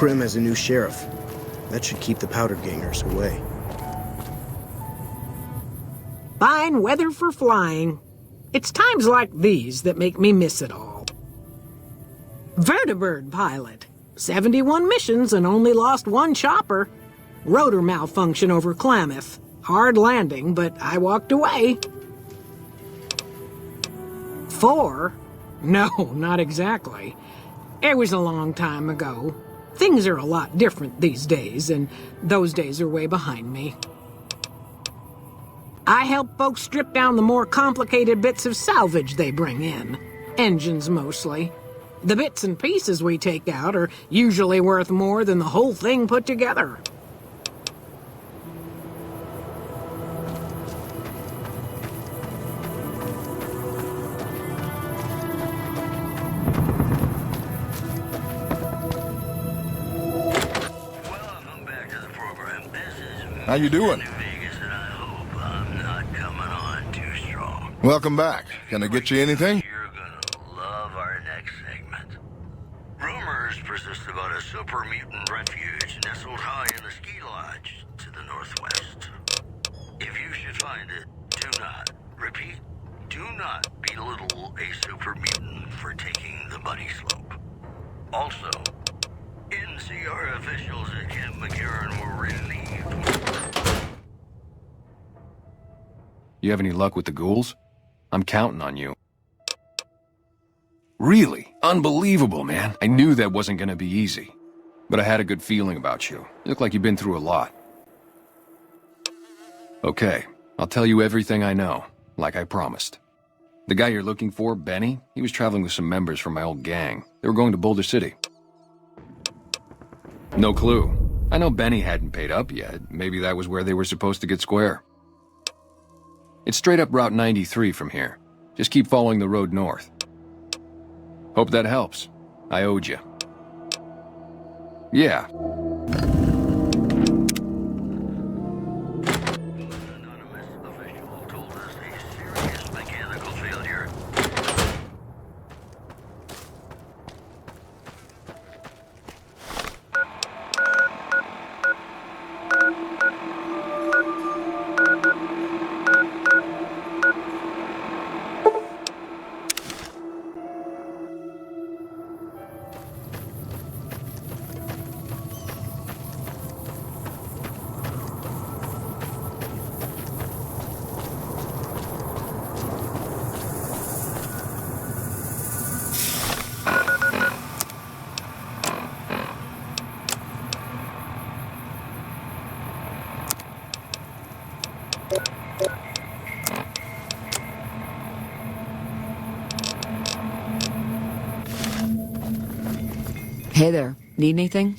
Prim has a new sheriff. That should keep the powder gangers away. Fine weather for flying. It's times like these that make me miss it all. Vertibird pilot. 71 missions and only lost one chopper. Rotor malfunction over Klamath. Hard landing, but I walked away. 4? No, not exactly. It was a long time ago. Things are a lot different these days, and those days are way behind me. I help folks strip down the more complicated bits of salvage they bring in. Engines mostly. The bits and pieces we take out are usually worth more than the whole thing put together. How you doing? Welcome back. Can I get you anything? You're gonna love our next segment. Rumors persist about a super mutant refuge nestled high in the ski lodge to the northwest. If you should find it, do not, repeat, do not belittle a super mutant for taking the bunny slope. Also, NCR officials at Camp McCarran were relieved. You have any luck with the ghouls? I'm counting on you. Really? Unbelievable, man. I knew that wasn't gonna be easy. But I had a good feeling about you. You look like you've been through a lot. Okay, I'll tell you everything I know, like I promised. The guy you're looking for, Benny, he was traveling with some members from my old gang. They were going to Boulder City. No clue. I know Benny hadn't paid up yet. Maybe that was where they were supposed to get square. It's straight up Route 93 from here. Just keep following the road north. Hope that helps. I owed you. Yeah. Anonymous official told us a serious mechanical failure. Hey there, need anything?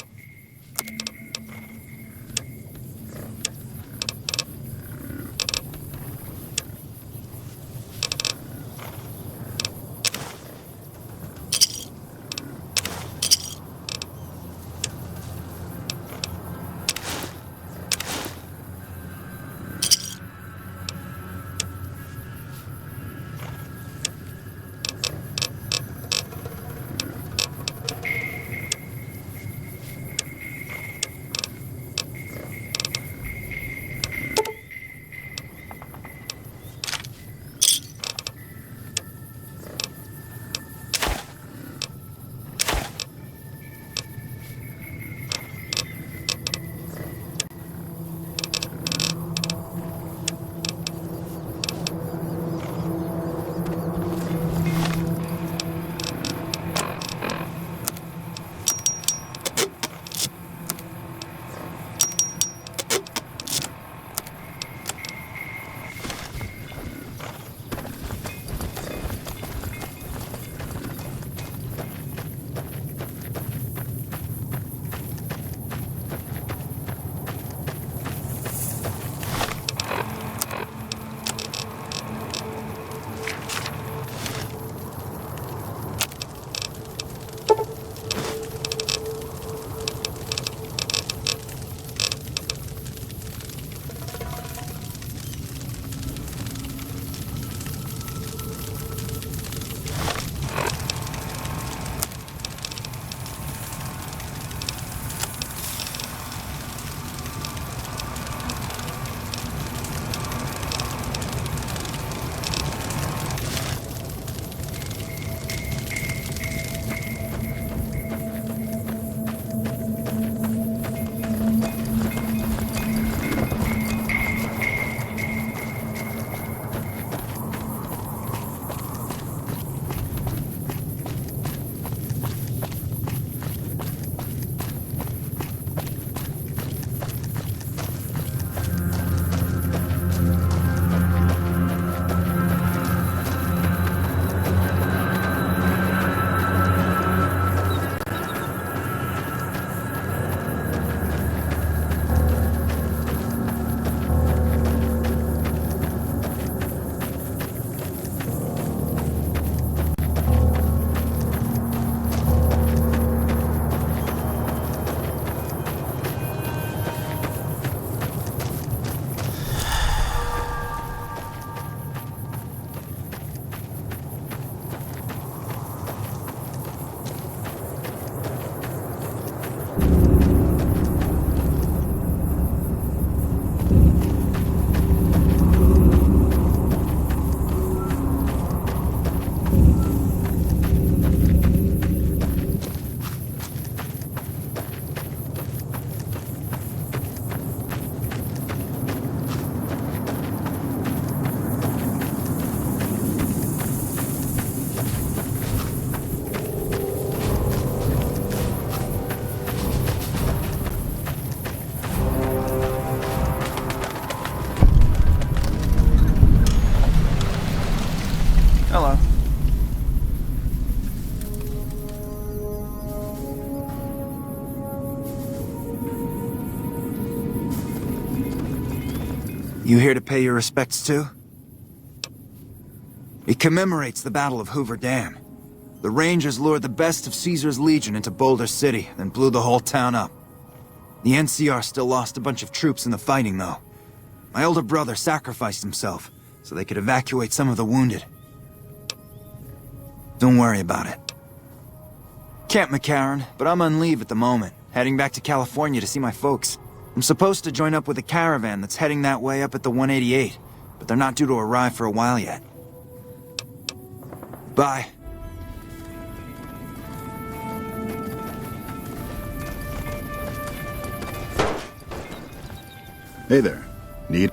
You here to pay your respects too? It commemorates the Battle of Hoover Dam. The Rangers lured the best of Caesar's Legion into Boulder City, then blew the whole town up. The NCR still lost a bunch of troops in the fighting, though. My older brother sacrificed himself, so they could evacuate some of the wounded. Don't worry about it. Camp McCarran, but I'm on leave at the moment, heading back to California to see my folks. I'm supposed to join up with a caravan that's heading that way up at the 188, but they're not due to arrive for a while yet. Bye. Hey there. Need...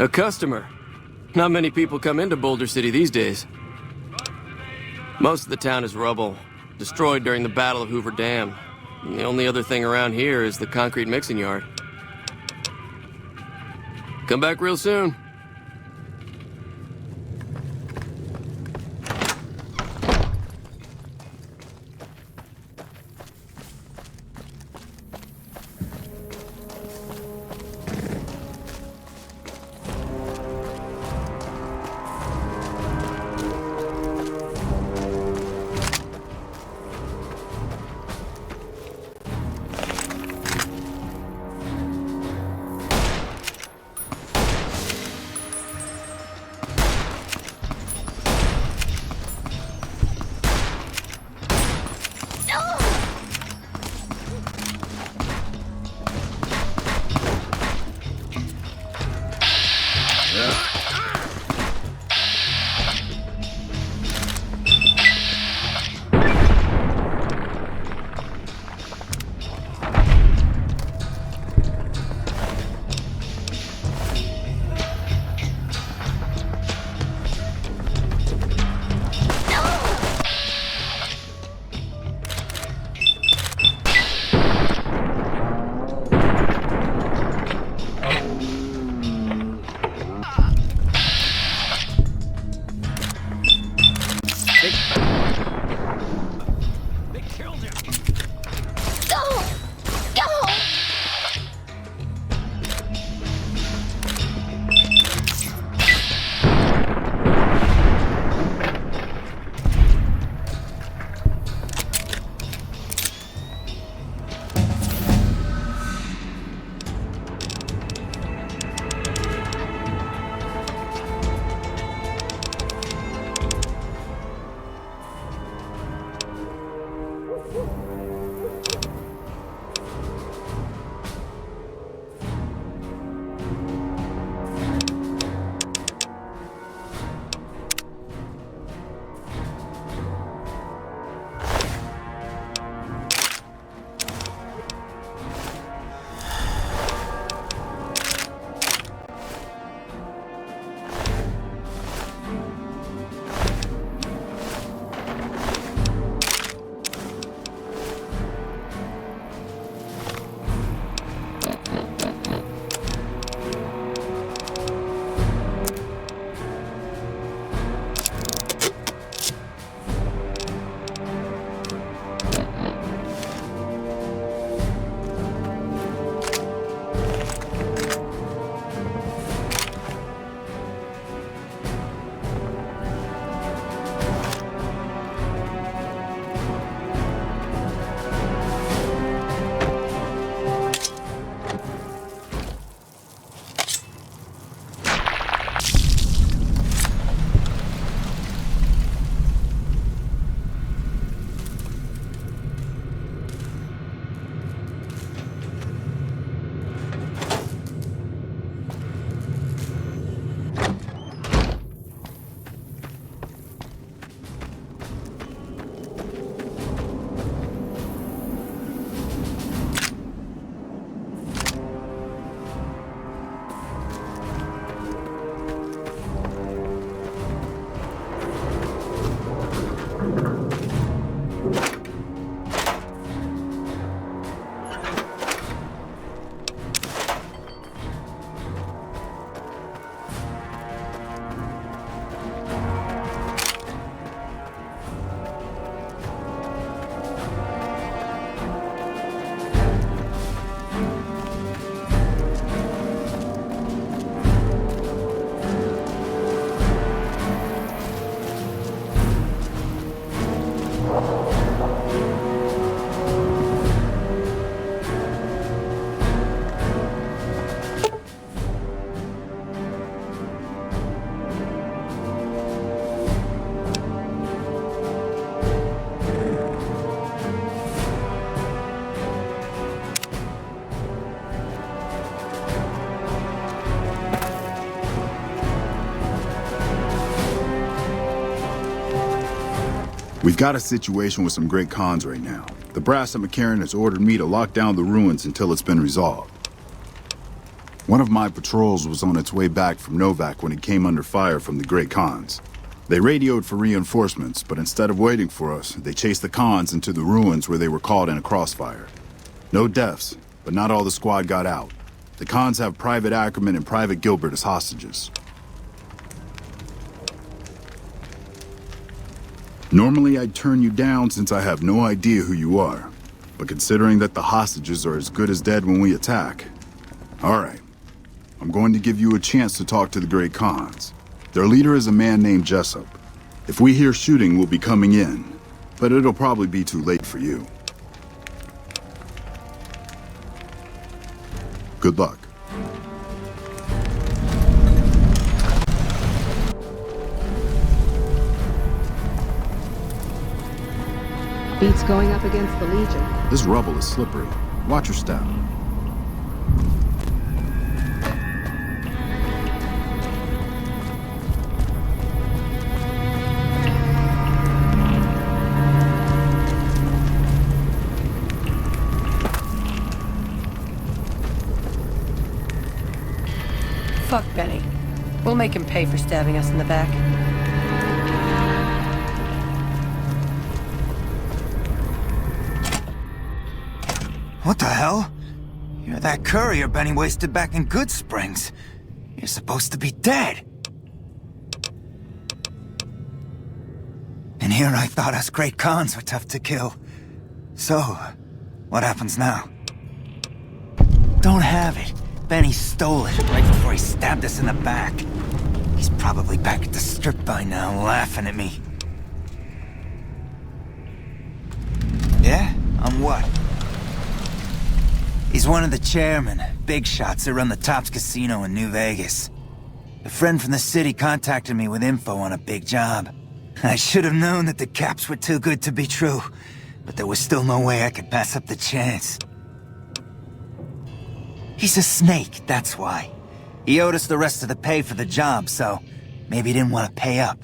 A customer. Not many people come into Boulder City these days. Most of the town is rubble, destroyed during the Battle of Hoover Dam. And the only other thing around here is the concrete mixing yard. Come back real soon. got a situation with some great cons right now. The brass at McCarran has ordered me to lock down the ruins until it's been resolved. One of my patrols was on its way back from Novak when it came under fire from the great cons. They radioed for reinforcements, but instead of waiting for us, they chased the cons into the ruins where they were caught in a crossfire. No deaths, but not all the squad got out. The cons have Private Ackerman and Private Gilbert as hostages. Normally I'd turn you down since I have no idea who you are. But considering that the hostages are as good as dead when we attack... Alright. I'm going to give you a chance to talk to the Great Khans. Their leader is a man named Jessup. If we hear shooting, we'll be coming in. But it'll probably be too late for you. Good luck. Beats going up against the Legion. This rubble is slippery. Watch your step. Fuck Benny. We'll make him pay for stabbing us in the back. What the hell? You're that courier Benny wasted back in Good Springs. You're supposed to be dead. And here I thought us great cons were tough to kill. So, what happens now? Don't have it. Benny stole it right before he stabbed us in the back. He's probably back at the strip by now, laughing at me. Yeah? On what? He's one of the chairmen, big shots that run the Tops Casino in New Vegas. A friend from the city contacted me with info on a big job. I should have known that the caps were too good to be true, but there was still no way I could pass up the chance. He's a snake, that's why. He owed us the rest of the pay for the job, so maybe he didn't want to pay up.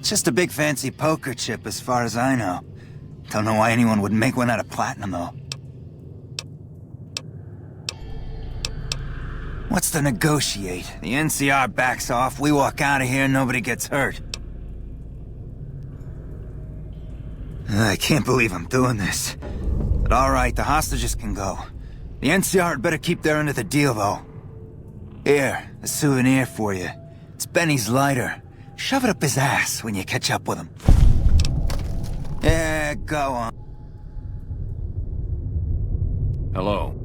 Just a big fancy poker chip as far as I know. Don't know why anyone would make one out of platinum, though. What's to negotiate? The NCR backs off, we walk out of here, nobody gets hurt. I can't believe I'm doing this. But alright, the hostages can go. The NCR had better keep their end of the deal, though. Here, a souvenir for you. It's Benny's lighter. Shove it up his ass when you catch up with him. Yeah, go on. Hello.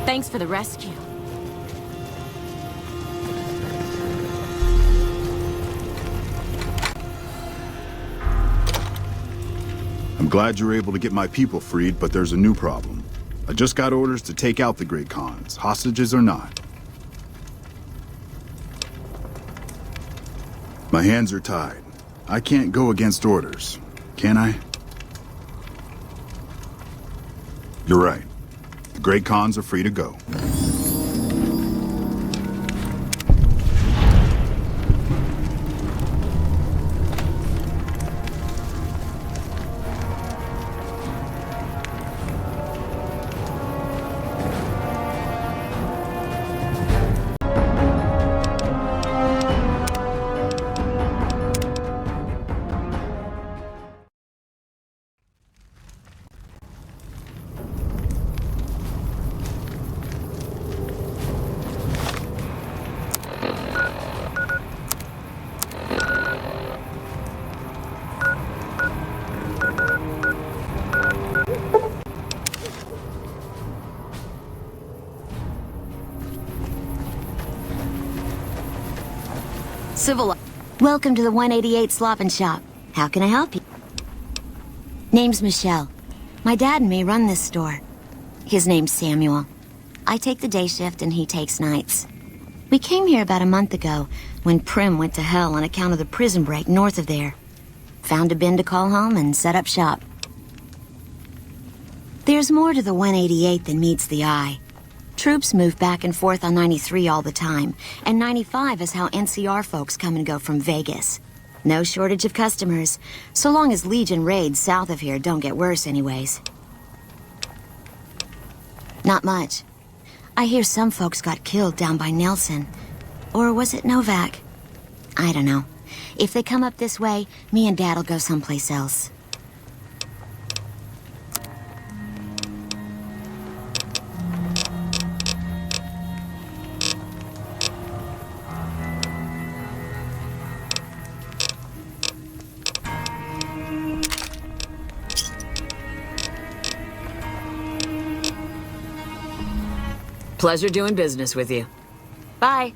Thanks for the rescue. I'm glad you're able to get my people freed, but there's a new problem. I just got orders to take out the Great Khans, hostages or not. My hands are tied. I can't go against orders, can I? You're right. The Great Khans are free to go. Civil. Welcome to the 188 Slop and Shop. How can I help you? Name's Michelle. My dad and me run this store. His name's Samuel. I take the day shift and he takes nights. We came here about a month ago when Prim went to hell on account of the prison break north of there. found a bin to call home, and set up shop. There's more to the 188 than meets the eye. Troops move back and forth on 93 all the time, and 95 is how NCR folks come and go from Vegas. No shortage of customers, so long as Legion raids south of here don't get worse anyways. Not much. I hear some folks got killed down by Nelson. Or was it Novak? I don't know. If they come up this way, me and Dad'll go someplace else. Pleasure doing business with you. Bye.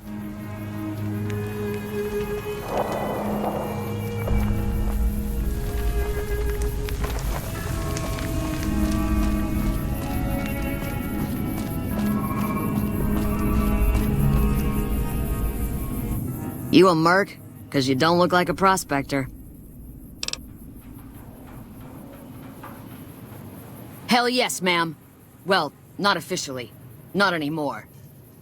You a merc? 'Cause you don't look like a prospector. Hell yes, ma'am. Well, not officially. Not anymore.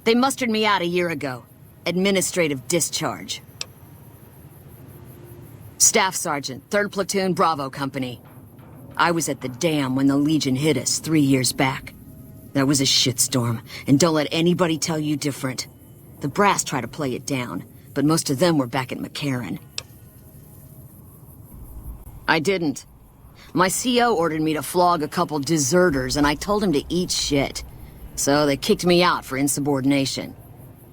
They mustered me out a year ago. Administrative discharge. Staff Sergeant, 3rd Platoon Bravo Company. I was at the dam when the Legion hit us 3 years back. That was a shitstorm, and don't let anybody tell you different. The brass tried to play it down, but most of them were back at McCarran. I didn't. My CO ordered me to flog a couple deserters, and I told him to eat shit. So they kicked me out for insubordination.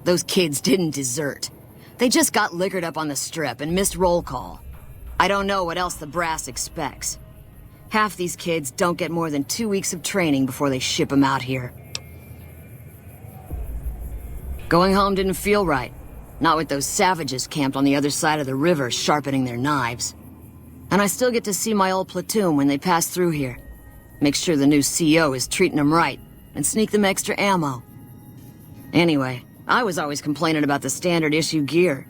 Those kids didn't desert. They just got liquored up on the strip and missed roll call. I don't know what else the brass expects. Half these kids don't get more than 2 weeks of training before they ship them out here. Going home didn't feel right. Not with those savages camped on the other side of the river sharpening their knives. And I still get to see my old platoon when they pass through here. Make sure the new CO is treating them right, and sneak them extra ammo. Anyway, I was always complaining about the standard issue gear.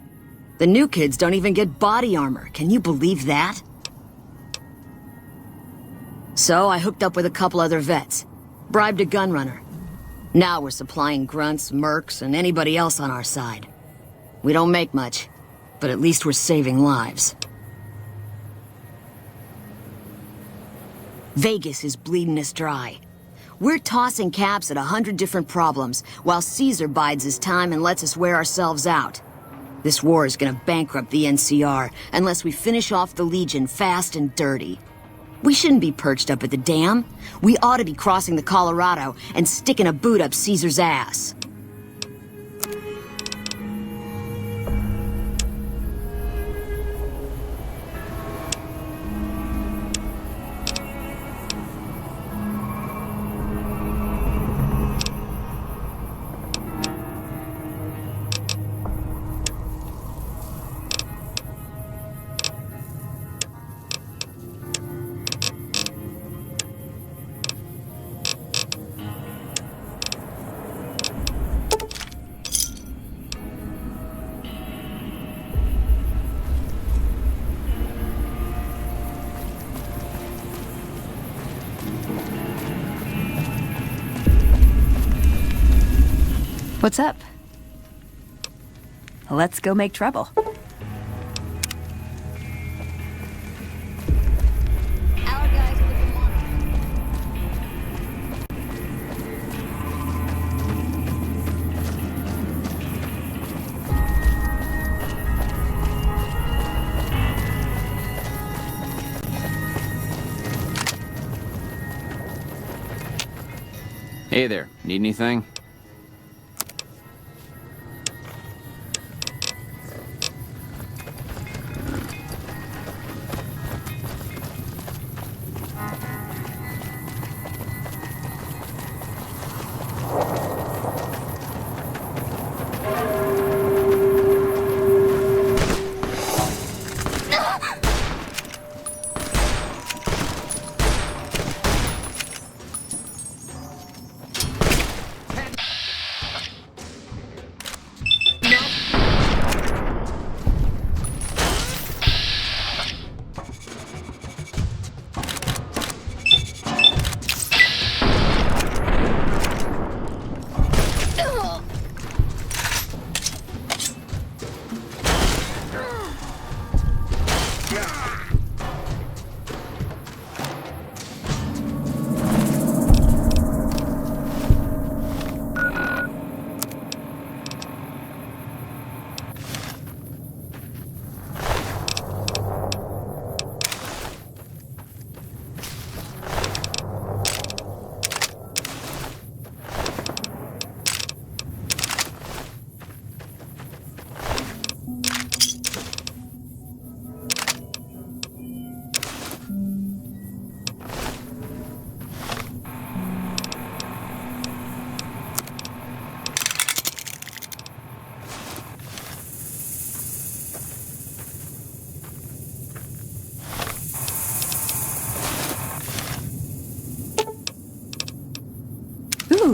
The new kids don't even get body armor. Can you believe that? So I hooked up with a couple other vets. Bribed a gunrunner. Now we're supplying grunts, mercs, and anybody else on our side. We don't make much, but at least we're saving lives. Vegas is bleeding us dry. We're tossing caps at 100 different problems, while Caesar bides his time and lets us wear ourselves out. This war is gonna bankrupt the NCR unless we finish off the Legion fast and dirty. We shouldn't be perched up at the dam. We ought to be crossing the Colorado and sticking a boot up Caesar's ass. What's up? Let's go make trouble. Hey there, need anything?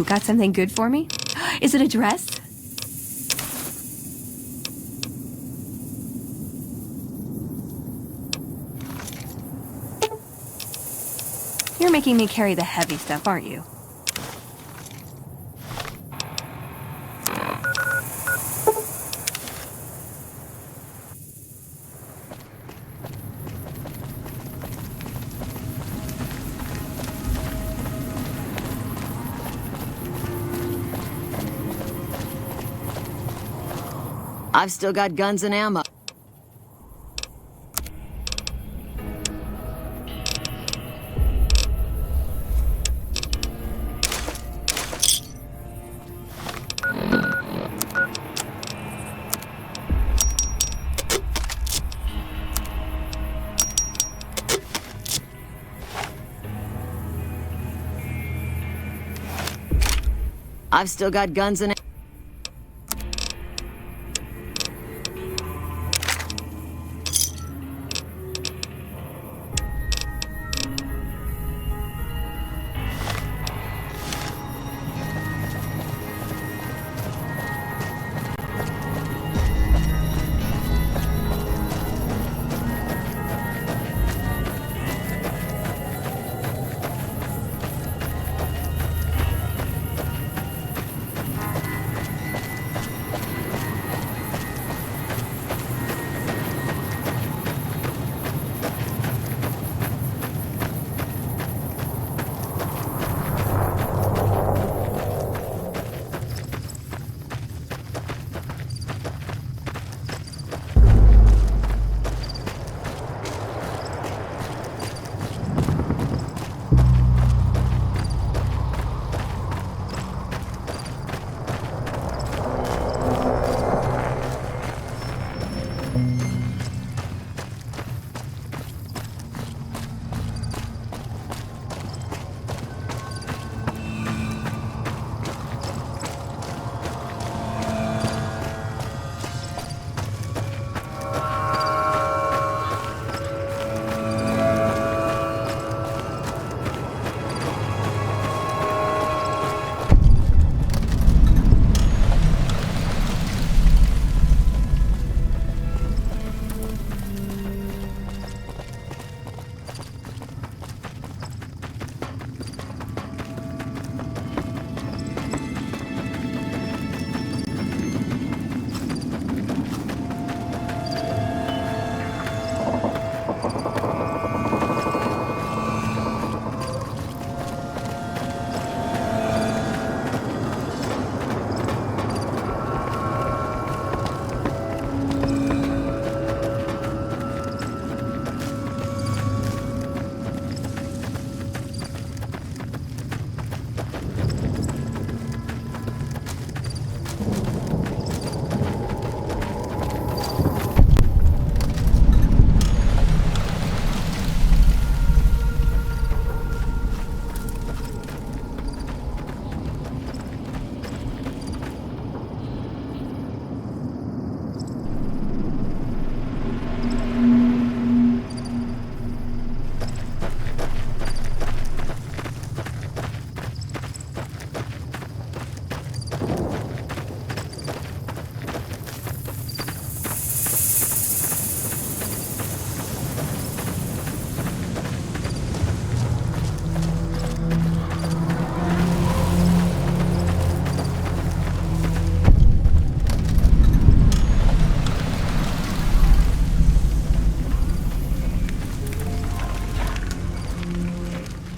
got something good for me? Is it a dress? You're making me carry the heavy stuff, aren't you? I've still got guns and ammo. I've still got guns and...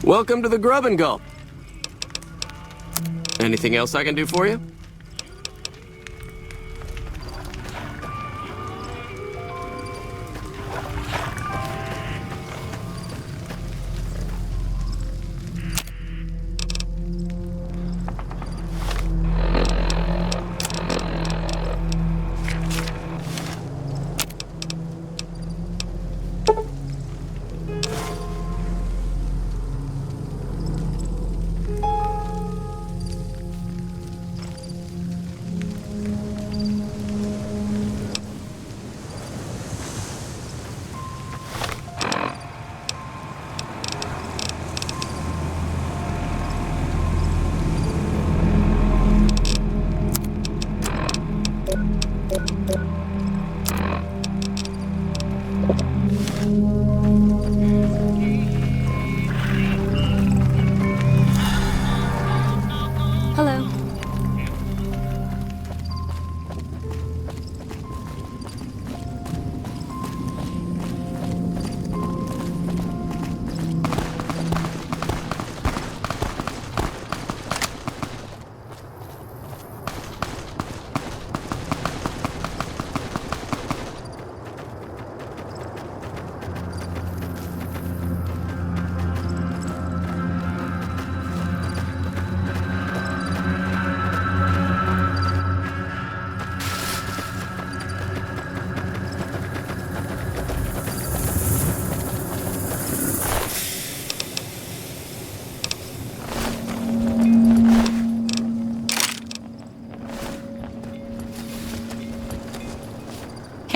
Welcome to the Grub and Gulp. Anything else I can do for you?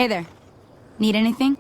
Hey there. Need anything?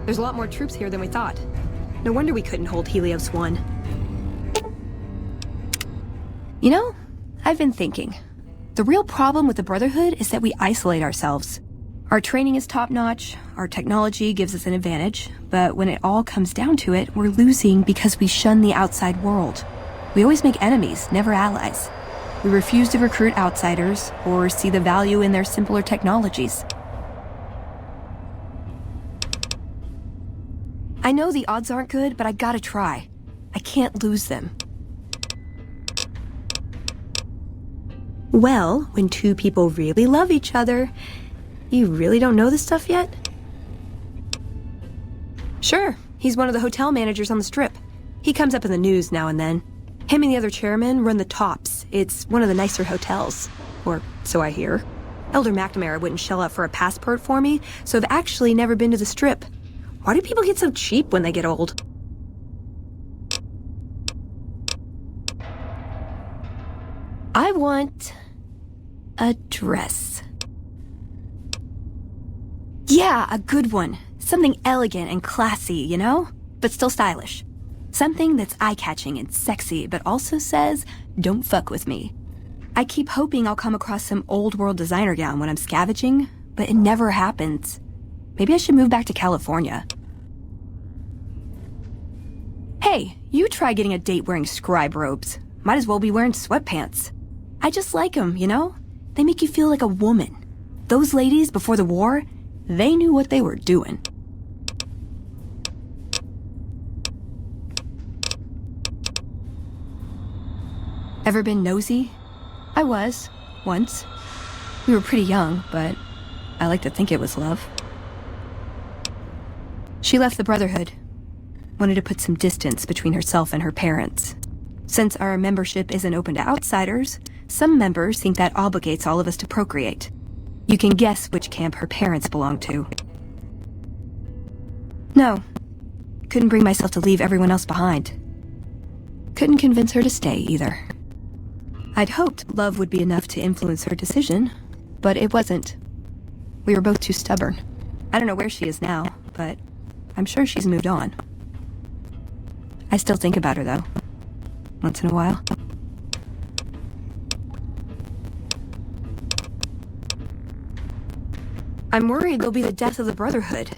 There's a lot more troops here than we thought. No wonder we couldn't hold Helios 1. You know, I've been thinking. The real problem with the Brotherhood is that we isolate ourselves. Our training is top-notch, our technology gives us an advantage, but when it all comes down to it, we're losing because we shun the outside world. We always make enemies, never allies. We refuse to recruit outsiders or see the value in their simpler technologies. I know the odds aren't good, but I gotta try. I can't lose them. Well, when two people really love each other, you really don't know this stuff yet? Sure, he's one of the hotel managers on the Strip. He comes up in the news now and then. Him and the other chairman run the Tops. It's one of the nicer hotels. Or so I hear. Elder McNamara wouldn't shell out for a passport for me, so I've actually never been to the Strip. Why do people get so cheap when they get old? I want a dress. Yeah, a good one. Something elegant and classy, you know? But still stylish. Something that's eye-catching and sexy, but also says, don't fuck with me. I keep hoping I'll come across some old-world designer gown when I'm scavenging, but it never happens. Maybe I should move back to California. Hey, you try getting a date wearing scribe robes. Might as well be wearing sweatpants. I just like them, you know? They make you feel like a woman. Those ladies, before the war, they knew what they were doing. Ever been nosy? I was, once. We were pretty young, but I like to think it was love. She left the Brotherhood. Wanted to put some distance between herself and her parents. Since our membership isn't open to outsiders, some members think that obligates all of us to procreate. You can guess which camp her parents belong to. No. Couldn't bring myself to leave everyone else behind. Couldn't convince her to stay, either. I'd hoped love would be enough to influence her decision, but it wasn't. We were both too stubborn. I don't know where she is now, but I'm sure she's moved on. I still think about her, though. Once in a while. I'm worried they'll be the death of the Brotherhood.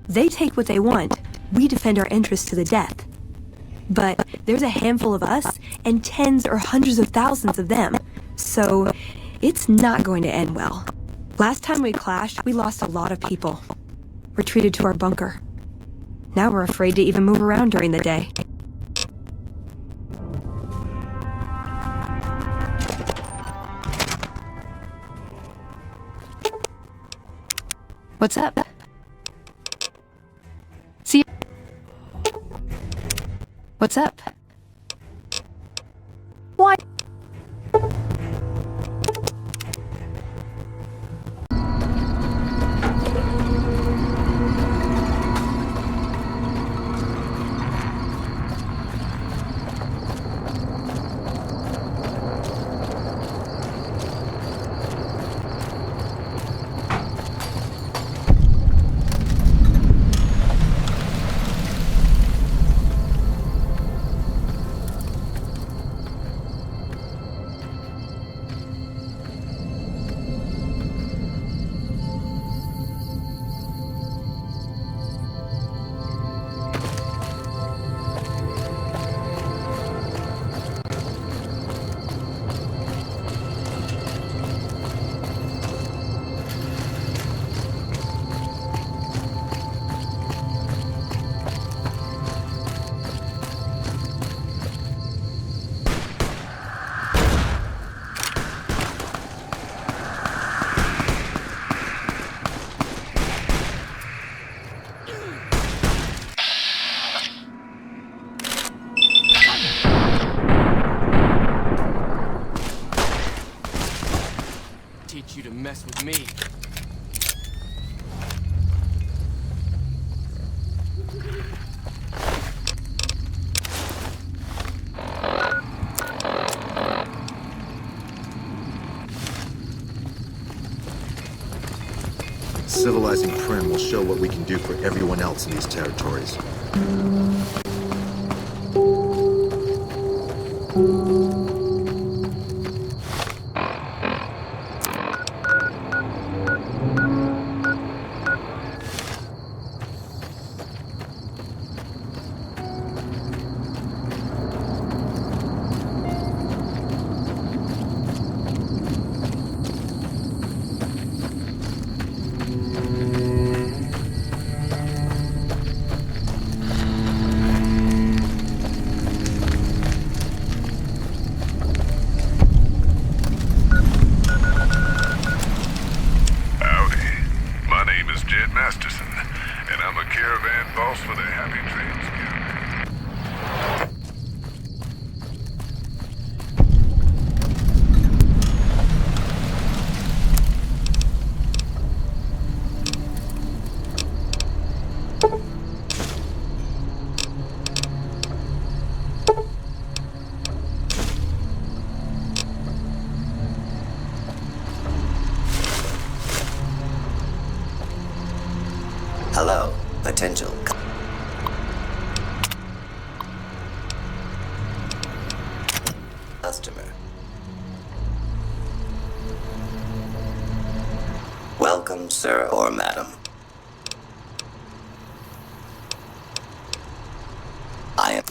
They take what they want. We defend our interests to the death. But there's a handful of us, and tens or hundreds of thousands of them. So, it's not going to end well. Last time we clashed, we lost a lot of people. Retreated to our bunker. Now we're afraid to even move around during the day. What's up? See? What's up? Why? Teach you to mess with me. Civilizing Prim will show what we can do for everyone else in these territories. Hello, potential customer. Welcome, sir or madam. I am...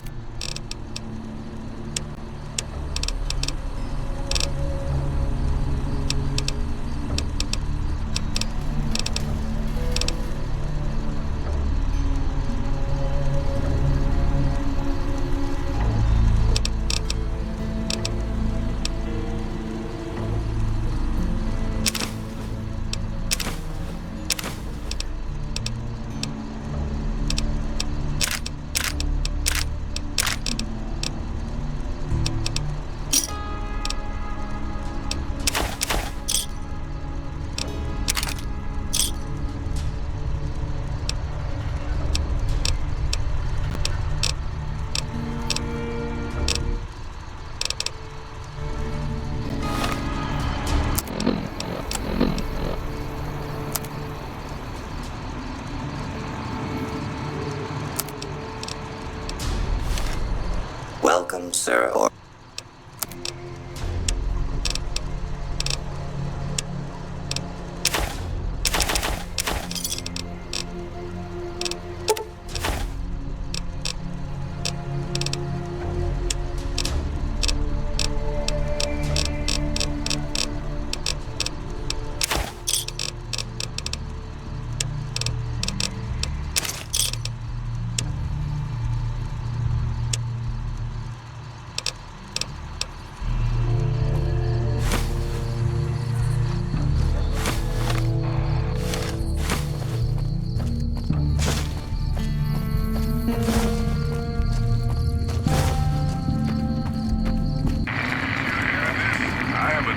sir, or...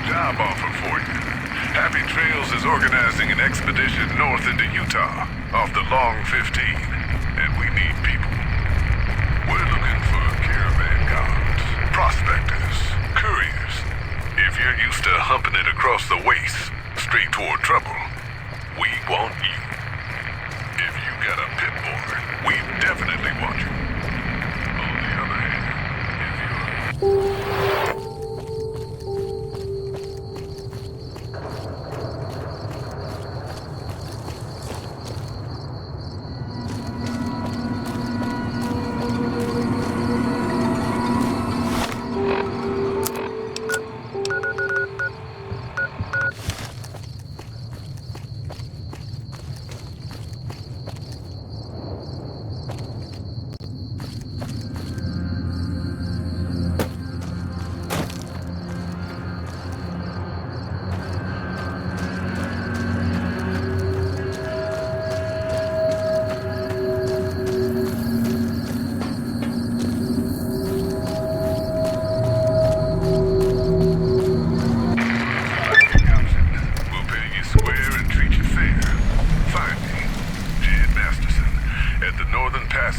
Job offer for you. Happy Trails is organizing an expedition north into Utah, off the Long 15, and we need people. We're looking for caravan guards, prospectors, couriers. If you're used to humping it across the waste, straight toward trouble, we want you. If you got a pit boy, we definitely want you. On the other hand, if you're...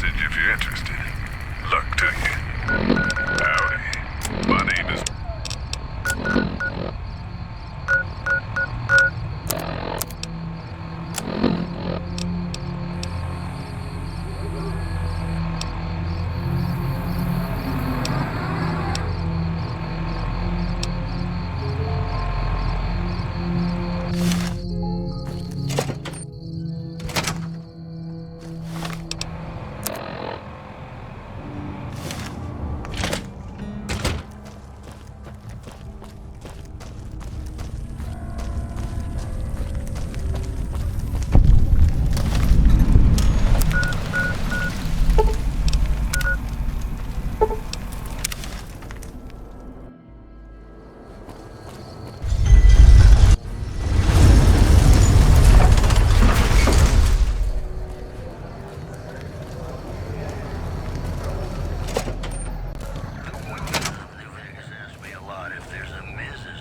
If you're interested, luck to you. Howdy. My name is...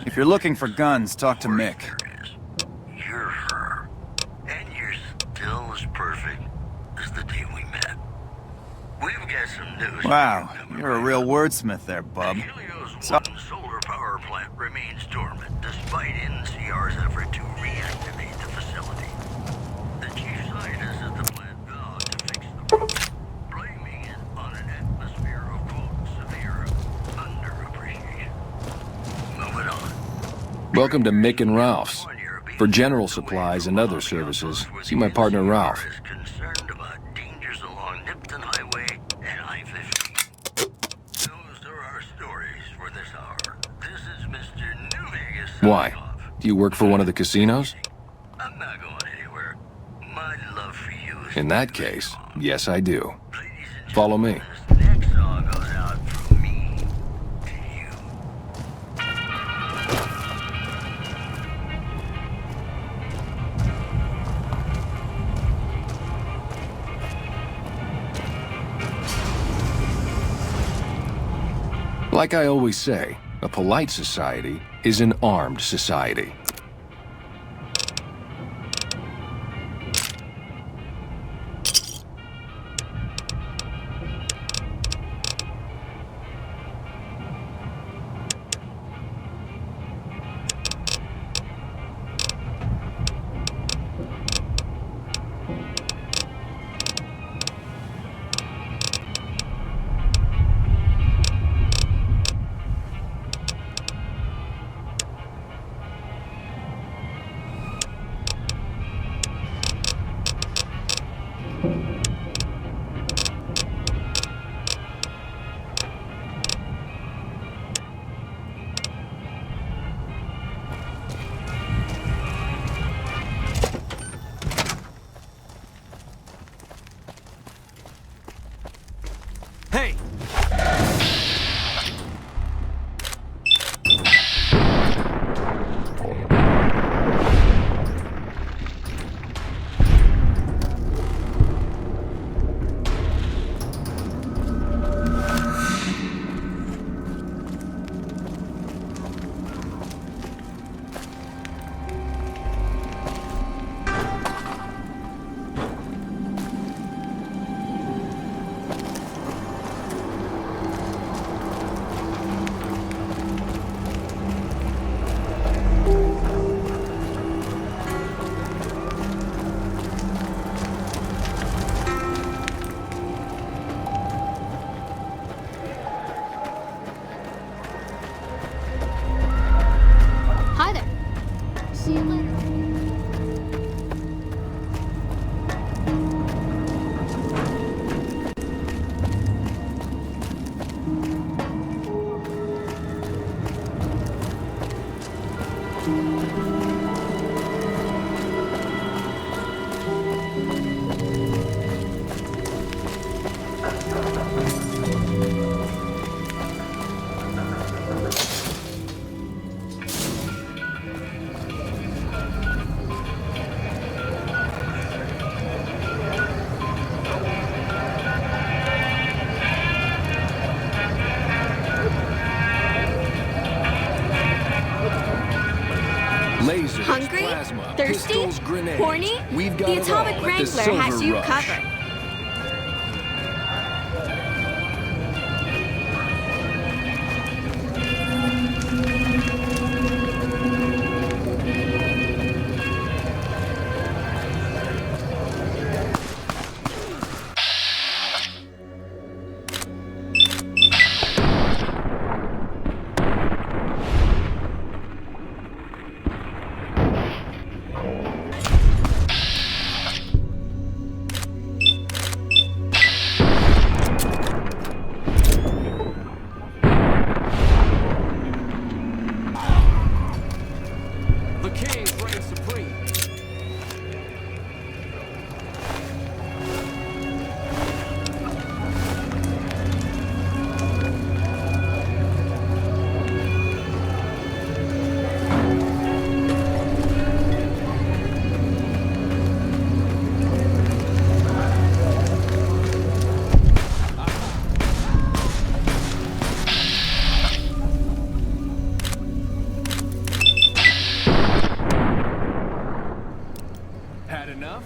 If you're looking for guns, talk to Mick. You're her. And you're still as perfect as the day we met. We've got some news. Wow, you're a real wordsmith there, bub. One solar power plant remains dormant despite NCR's effort to reactivate the facility. The chief scientist at the plant vowed to fix the problem, blaming it on an atmosphere of, quote, severe underappreciation. Moving on. Welcome to Mick and Ralph's. For general supplies and other services, see my partner Ralph. Concerned about dangers along Nipton Highway and I-15. Those are our stories for this hour. This is Mr. New Vegas. Why? Do you work for one of the casinos? I'm not going anywhere. My love for you is... In that case, yes I do. Follow me. Next song goes out from me to you. Like I always say, a polite society is an armed society. Hi there. See you later. Lasers, Hungry? plasma, Thirsty? pistols, grenades. Horny? We've got The it Atomic all at the Wrangler Silver has you Rush. covered. The king reigns supreme. Had enough?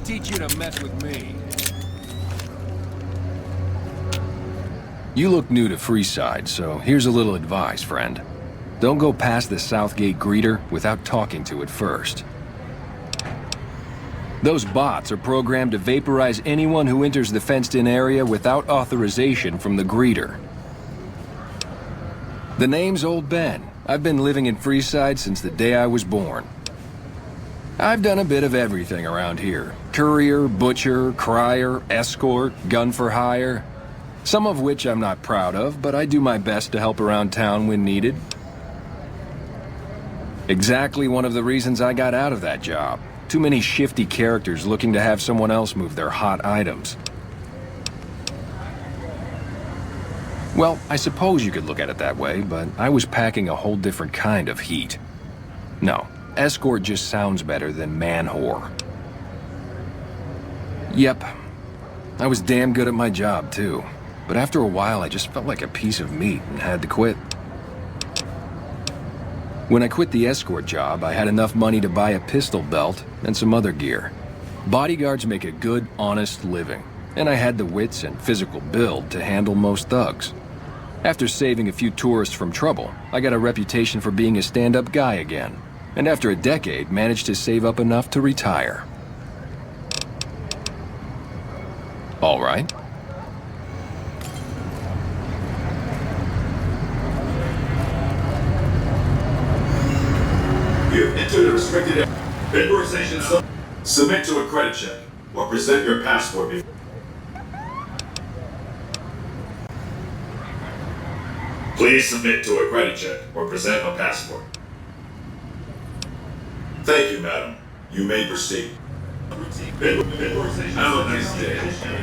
Teach you to mess with me. You look new to Freeside, so here's a little advice, friend. Don't go past the Southgate greeter without talking to it first. Those bots are programmed to vaporize anyone who enters the fenced-in area without authorization from the greeter. The name's Old Ben. I've been living in Freeside since the day I was born. I've done a bit of everything around here. Courier, butcher, crier, escort, gun for hire. Some of which I'm not proud of, but I do my best to help around town when needed. Exactly one of the reasons I got out of that job. Too many shifty characters looking to have someone else move their hot items. Well, I suppose you could look at it that way, but I was packing a whole different kind of heat. No, escort just sounds better than man-whore. Yep, I was damn good at my job, too. But after a while, I just felt like a piece of meat and had to quit. When I quit the escort job, I had enough money to buy a pistol belt and some other gear. Bodyguards make a good, honest living, and I had the wits and physical build to handle most thugs. After saving a few tourists from trouble, I got a reputation for being a stand-up guy again, and after a decade, managed to save up enough to retire. All right. You have entered a restricted area. Vaporization submit to a credit check or present your passport before. Please submit to a credit check or present a passport. Thank you, madam. You may proceed. Vaporization. Have a nice day.